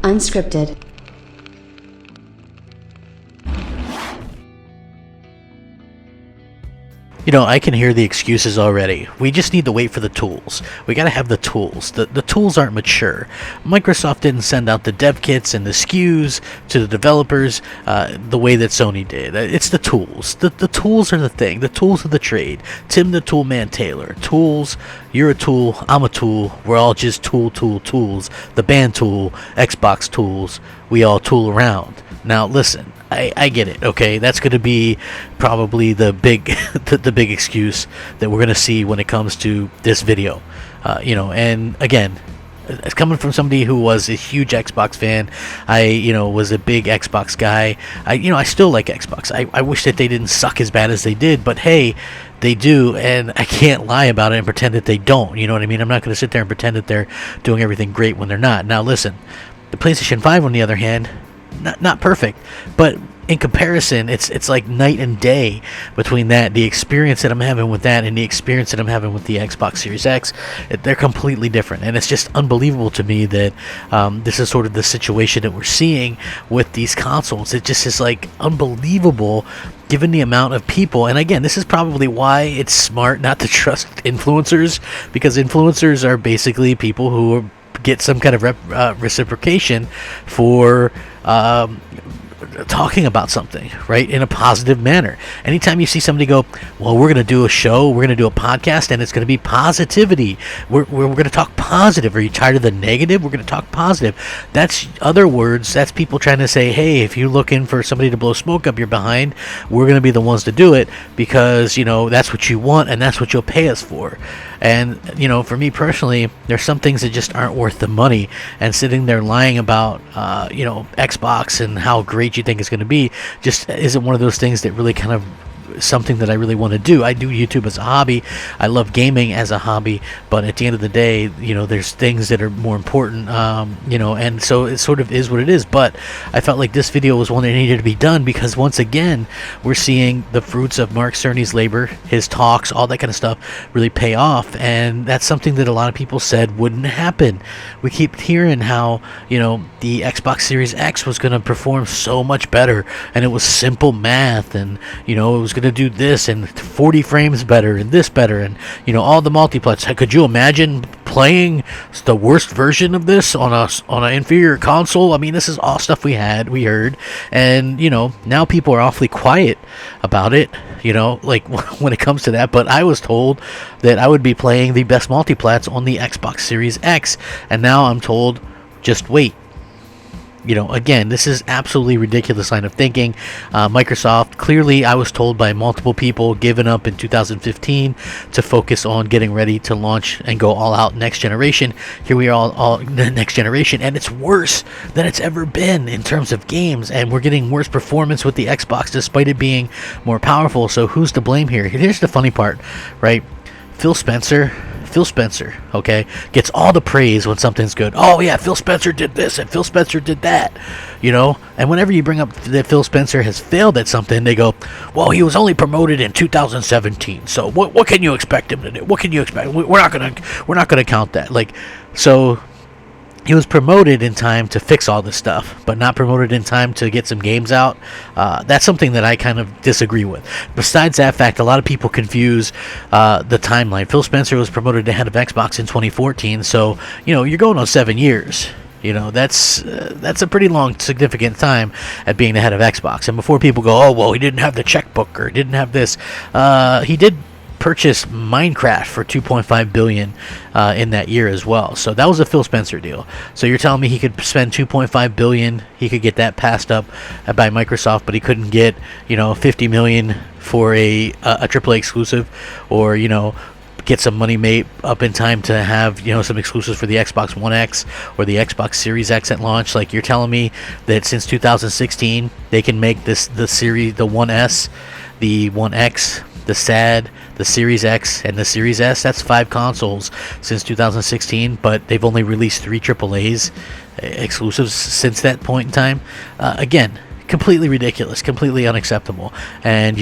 Unscripted. You know, I can hear the excuses already. We just need to wait for the tools. We gotta have the tools. The tools aren't mature. Microsoft didn't send out the dev kits and the SKUs to the developers the way that Sony did. It's the tools. The tools are the thing. The tools are the trade. Tim the Tool Man Taylor. Tools. You're a tool. I'm a tool. We're all just tools. The band tool. Xbox tools. We all tool around. Now listen. I get it, okay? That's going to be probably the big the big excuse that we're going to see when it comes to this video. And again, it's coming from somebody who was a huge Xbox fan. I was a big Xbox guy. I still like Xbox. I wish that they didn't suck as bad as they did, but hey, they do, and I can't lie about it and pretend that they don't. You know what I mean? I'm not going to sit there and pretend that they're doing everything great when they're not. Now listen, the PlayStation 5 on the other hand, not perfect, but in comparison, it's like night and day between that. The experience that I'm having with that and the experience that I'm having with the Xbox Series X, they're completely different. And it's just unbelievable to me that this is sort of the situation that we're seeing with these consoles. It just is like unbelievable given the amount of people. And again, this is probably why it's smart not to trust influencers, because influencers are basically people who get some kind of reciprocation for talking about something, right, in a positive manner. Anytime you see somebody go, well, we're going to do a show, we're going to do a podcast, and it's going to be positivity. We're going to talk positive. Are you tired of the negative? We're going to talk positive. That's other words. That's people trying to say, hey, if you're looking for somebody to blow smoke up your behind, we're going to be the ones to do it because, that's what you want and that's what you'll pay us for. And, for me personally, there's some things that just aren't worth the money, and sitting there lying about, Xbox and how great you think it's going to be just isn't one of those things that really kind of something that I really want to do. I do YouTube as a hobby. I love gaming as a hobby, but at the end of the day, there's things that are more important, and so it sort of is what it is. But I felt like this video was one that needed to be done because once again, we're seeing the fruits of Mark Cerny's labor, his talks, all that kind of stuff really pay off, and that's something that a lot of people said wouldn't happen. We keep hearing how, the Xbox Series X was going to perform so much better, and it was simple math, and, it was going to do this and 40 frames better and this better and all the multiplets. Could you imagine playing the worst version of this on an inferior console? I mean, this is all stuff we heard, and now people are awfully quiet about it, like when it comes to that. But I was told that I would be playing the best multiplats on the Xbox Series X, and now I'm told just wait. Again, this is absolutely ridiculous line of thinking. Microsoft, clearly, I was told by multiple people, given up in 2015 to focus on getting ready to launch and go all out next generation. Here we are, all the next generation, and it's worse than it's ever been in terms of games, and we're getting worse performance with the Xbox despite it being more powerful. So who's to blame here? Here's the funny part, right? Phil Spencer, okay, gets all the praise when something's good. Oh yeah, Phil Spencer did this and Phil Spencer did that, and whenever you bring up that Phil Spencer has failed at something, they go, well, he was only promoted in 2017, so what can you expect him to do? What can you expect? We're not gonna count that. So he was promoted in time to fix all this stuff, but not promoted in time to get some games out. That's something that I kind of disagree with. Besides that fact, a lot of people confuse the timeline. Phil Spencer was promoted to head of Xbox in 2014, so you're going on 7 years. That's a pretty long, significant time at being the head of Xbox. And before people go, oh well, he didn't have the checkbook or didn't have this, he did purchased Minecraft for $2.5 billion in that year as well. So that was a Phil Spencer deal. So you're telling me he could spend $2.5 billion, he could get that passed up by Microsoft, but he couldn't get $50 million for a AAA exclusive, or get some money made up in time to have some exclusives for the Xbox One X or the Xbox Series X at launch? Like, you're telling me that since 2016 they can make the series, the 1S, the 1X, the SAD, the Series X, and the Series S. That's 5 consoles since 2016, but they've only released 3 AAAs exclusives since that point in time. Again, completely ridiculous, completely unacceptable. And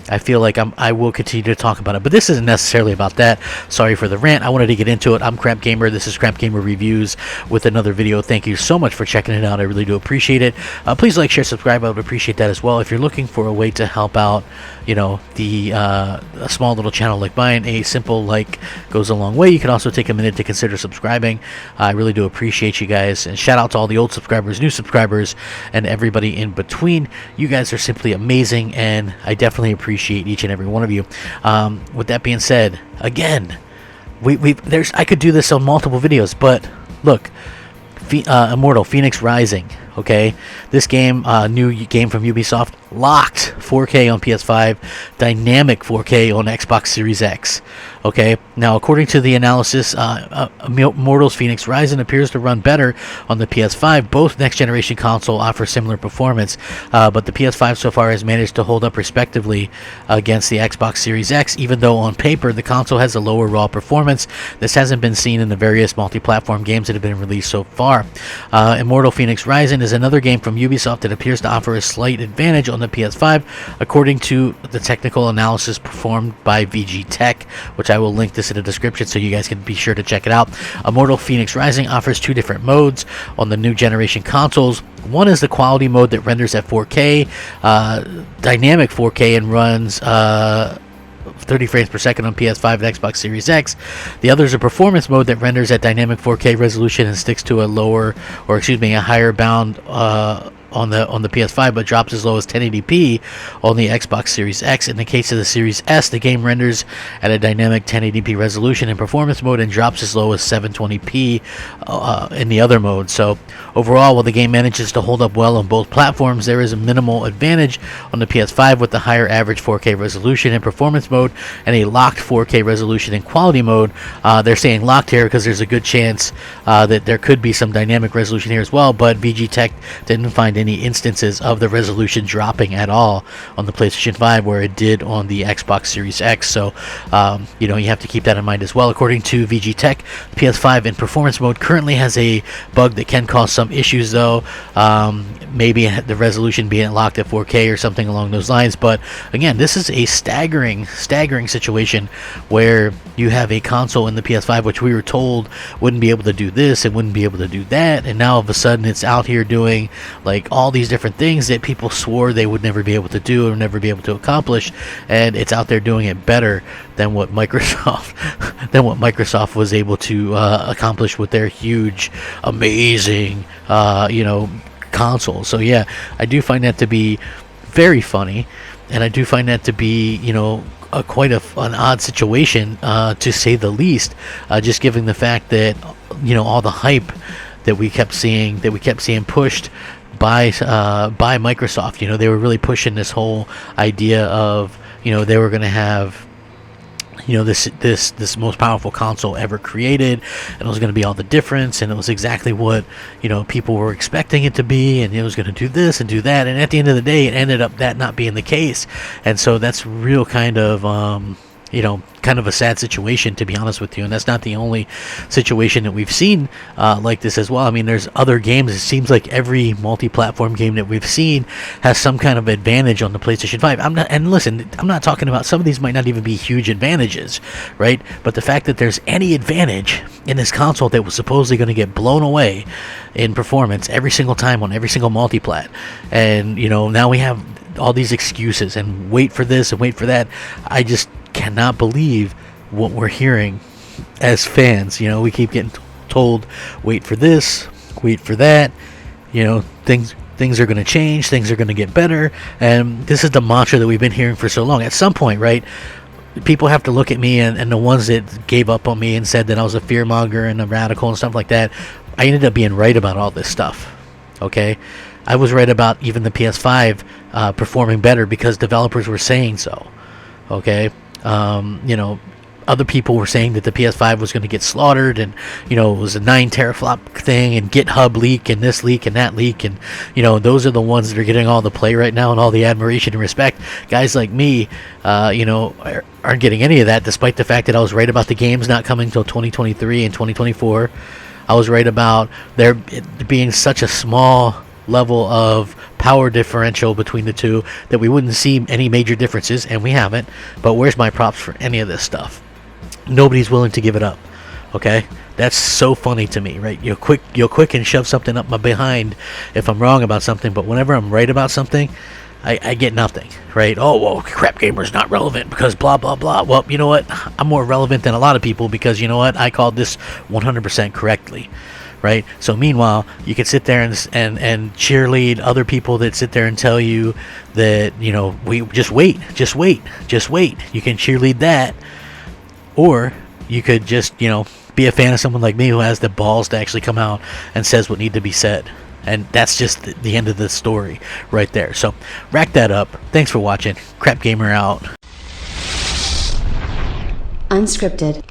I feel like I will continue to talk about it, but this isn't necessarily about that. Sorry for the rant. I wanted to get into it. I'm Crapgamer. This is Crapgamer Reviews with another video. Thank you so much for checking it out. I really do appreciate it. Please like, share, subscribe. I would appreciate that as well. If you're looking for a way to help out, a small little channel like mine, a simple like goes a long way. You can also take a minute to consider subscribing. I really do appreciate you guys, and shout out to all the old subscribers, new subscribers, and everybody in between. You guys are simply amazing, and I definitely appreciate each and every one of you. With that being said, again, I could do this on multiple videos, but look, Immortal Phoenix Rising. Okay, this game, new game from Ubisoft, locked 4K on PS5, dynamic 4K on Xbox Series X. Okay, now according to the analysis, Immortals Phoenix Rising appears to run better on the PS5. Both next-generation console offer similar performance, but the PS5 so far has managed to hold up respectively against the Xbox Series X, even though on paper the console has a lower raw performance. This hasn't been seen in the various multi-platform games that have been released so far. Immortal Phoenix Rising is another game from Ubisoft that appears to offer a slight advantage on the PS5, according to the technical analysis performed by VG Tech, which I will link this in the description so you guys can be sure to check it out. Immortal Phoenix Rising offers two different modes on the new generation consoles. One is the quality mode that renders at 4K, dynamic 4K, and runs 30 frames per second on PS5 and Xbox Series X. The other is a performance mode that renders at dynamic 4K resolution and sticks to a higher bound on the PS5, but drops as low as 1080p on the Xbox Series X. In the case of the Series S, the game renders at a dynamic 1080p resolution in performance mode and drops as low as 720p in the other mode. So overall, while the game manages to hold up well on both platforms, there is a minimal advantage on the PS5 with the higher average 4K resolution in performance mode and a locked 4K resolution in quality mode. They're saying locked here because there's a good chance that there could be some dynamic resolution here as well, but VG Tech didn't find any instances of the resolution dropping at all on the PlayStation 5 where it did on the Xbox Series X. So you have to keep that in mind as well. According to VG Tech, the PS5 in performance mode currently has a bug that can cause some issues, though. Maybe the resolution being locked at 4K or something along those lines. But again, this is a staggering situation where you have a console in the PS5 which we were told wouldn't be able to do this, it wouldn't be able to do that, and now all of a sudden it's out here doing like all these different things that people swore they would never be able to do or never be able to accomplish, and it's out there doing it better than what Microsoft was able to accomplish with their huge, amazing console. So yeah, I do find that to be very funny, and I do find that to be quite an odd situation, to say the least, just given the fact that all the hype that we kept seeing pushed by Microsoft. They were really pushing this whole idea of they were going to have this most powerful console ever created, and it was going to be all the difference, and it was exactly what people were expecting it to be, and it was going to do this and do that, and at the end of the day it ended up that not being the case. And so that's real kind of kind of a sad situation, to be honest with you. And that's not the only situation that we've seen like this as well. I mean, there's other games. It seems like every multi-platform game that we've seen has some kind of advantage on the PlayStation 5. I'm not talking about, some of these might not even be huge advantages, right? But the fact that there's any advantage in this console that was supposedly going to get blown away in performance every single time on every single multi-plat, and now we have all these excuses and wait for this and wait for that. I just cannot believe what we're hearing as fans. We keep getting told, wait for this, wait for that, things are going to change, things are going to get better, and this is the mantra that we've been hearing for so long. At some point, right, people have to look at me, and the ones that gave up on me and said that I was a fearmonger and a radical and stuff like that, I ended up being right about all this stuff. Okay, I was right about even the PS5 performing better because developers were saying so. Okay, other people were saying that the PS5 was going to get slaughtered, and it was a 9 teraflop thing, and GitHub leak, and this leak, and that leak, and those are the ones that are getting all the play right now and all the admiration and respect. Guys like me, aren't getting any of that, despite the fact that I was right about the games not coming until 2023 and 2024. I was right about there being such a small level of power differential between the two that we wouldn't see any major differences, and we haven't. But where's my props for any of this stuff? Nobody's willing to give it up. Okay, that's so funny to me, right? You'll quick and shove something up my behind if I'm wrong about something, but whenever I'm right about something, I get nothing, right? Oh, well, Crapgamer's not relevant because blah, blah, blah. Well, you know what? I'm more relevant than a lot of people because, you know what? I called this 100% correctly, right? So meanwhile, you can sit there and cheerlead other people that sit there and tell you that, you know, we just wait. You can cheerlead that, or you could just, you know, be a fan of someone like me who has the balls to actually come out and says what need to be said. And that's just the end of the story right there. So rack that up. Thanks for watching. Crapgamer out. Unscripted.